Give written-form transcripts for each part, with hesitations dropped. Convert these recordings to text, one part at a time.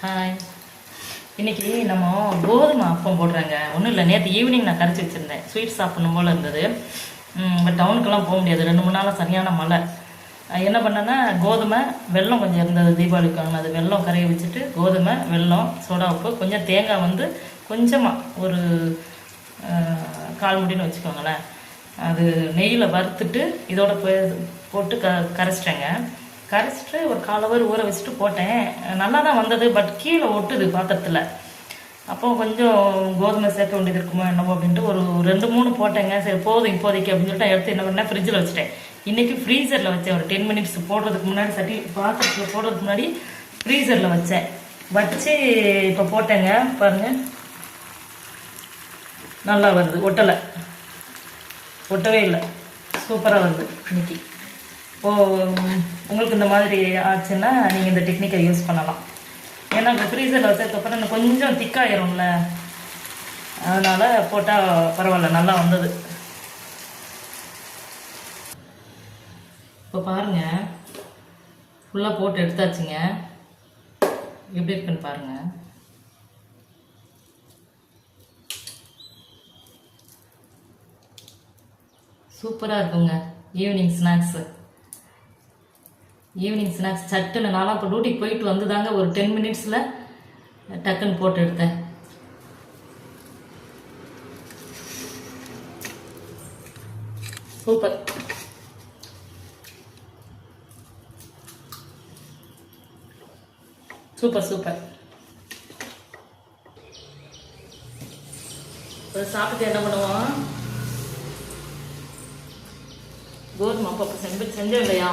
Hi. இன்றைக்கி நம்ம கோதுமை அப்பம் போடுறேங்க. ஒன்றும் இல்லை, நேற்று ஈவினிங் நான் கரைச்சி வச்சுருந்தேன். ஸ்வீட் சாப்பிடணும் போல் இருந்தது. பட் டவுனுக்கெல்லாம் போக முடியாது, 2-3 நாளாக சரியான மழை. என்ன பண்ணேன்னா, கோதுமை வெல்லம் கொஞ்சம் இருந்தது, தீபாவளிக்கு வாங்கினது. அது வெல்லம் கரையை வச்சுட்டு கோதுமை வெல்லம் சோடா உப்பு கொஞ்சம் தேங்காய் வந்து கொஞ்சமாக ஒரு 1/4 முடின்னு வச்சுக்கோங்களேன். அது நெய்யில் வறுத்துட்டு இதோட போட்டு கரைச்சிட்டேங்க. கரைச்சிட்டு ஒரு 1/4 ஹவர் ஊற வச்சுட்டு போட்டேன். நல்லா தான் வந்தது, பட் கீழே ஒட்டுது பாத்திரத்தில். அப்போ கொஞ்சம் கோதுமை சேர்க்க வேண்டியது இருக்குமோ என்னமோ அப்படின்ட்டு ஒரு 2-3 போட்டேங்க. சரி போதும் இப்போதைக்கு அப்படின்னு சொல்லிட்டு எடுத்து என்ன பண்ணேன், ஃப்ரிட்ஜில் வச்சுட்டேன். இன்றைக்கி ஃப்ரீசரில் வச்சேன். ஒரு 10 மினிட்ஸ் போடுறதுக்கு முன்னாடி பாத்திரத்தில் போடுறதுக்கு முன்னாடி ஃப்ரீசரில் வச்சேன். வச்சு இப்போ போட்டேங்க. பாருங்கள், நல்லா வருது, ஒட்டவே இல்லை, சூப்பராக வருது இன்னைக்கு. உங்களுக்கு இந்த மாதிரி ஆச்சுன்னா நீங்கள் இந்த டெக்னிக்கை யூஸ் பண்ணலாம். ஏன்னா இந்த ஃப்ரீசரில் வச்சதுக்கப்புறம் இன்னும் கொஞ்சம் திக்காயிரும்ல, அதனால் போட்டால் பரவாயில்ல, நல்லா வந்தது. இப்போ பாருங்கள், ஃபுல்லாக போட்டு எடுத்தாச்சுங்க. எப்படி இருக்குன்னு பாருங்கள். சூப்பராக இருக்குங்க. ஈவினிங் ஸ்நாக்ஸ் சட்டுன்னு. நானும் இப்போ டியூட்டிக்கு போயிட்டு வந்து தாங்க ஒரு 10 மினிட்ஸில் டக்குன்னு போட்டு எடுத்தேன். சூப்பர். Super super. சாப்பிட்டு என்ன பண்ணுவோம், கோதுமை அப்போ செஞ்சேன் இல்லையா,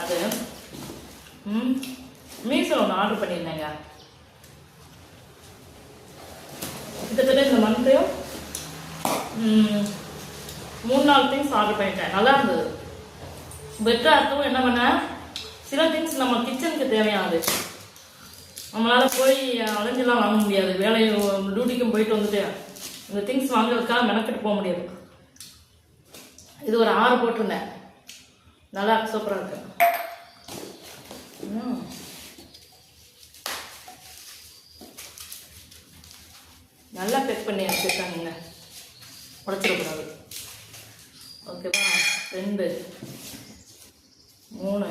அது மீஷோவில் ஒன்று ஆர்டர் பண்ணியிருந்தேங்க. கிட்டத்தட்ட இந்த மந்த்தையும் 3-4 திங்ஸ் ஆர்டர் பண்ணிட்டேன். நல்லா இருந்தது, பெட்டராக இருக்கும். என்ன பண்ணேன், சில திங்ஸ் நம்ம கிச்சனுக்கு தேவையானது, நம்மளால் போய் அலைஞ்செல்லாம் வாங்க முடியாது. டியூட்டிக்கும் போயிட்டு வந்துட்டு இந்த திங்ஸ் வாங்குறதுக்காக மெனக்கிட்டு போக முடியாது. இது ஒரு 6 போட்டிருந்தேன். நல்லா இருக்கு, சூப்பராக இருக்கு. நல்லா பேக் பண்ணி வச்சுருக்காங்க, உடச்சிடக்கூடாது. ஓகேவா? 2 3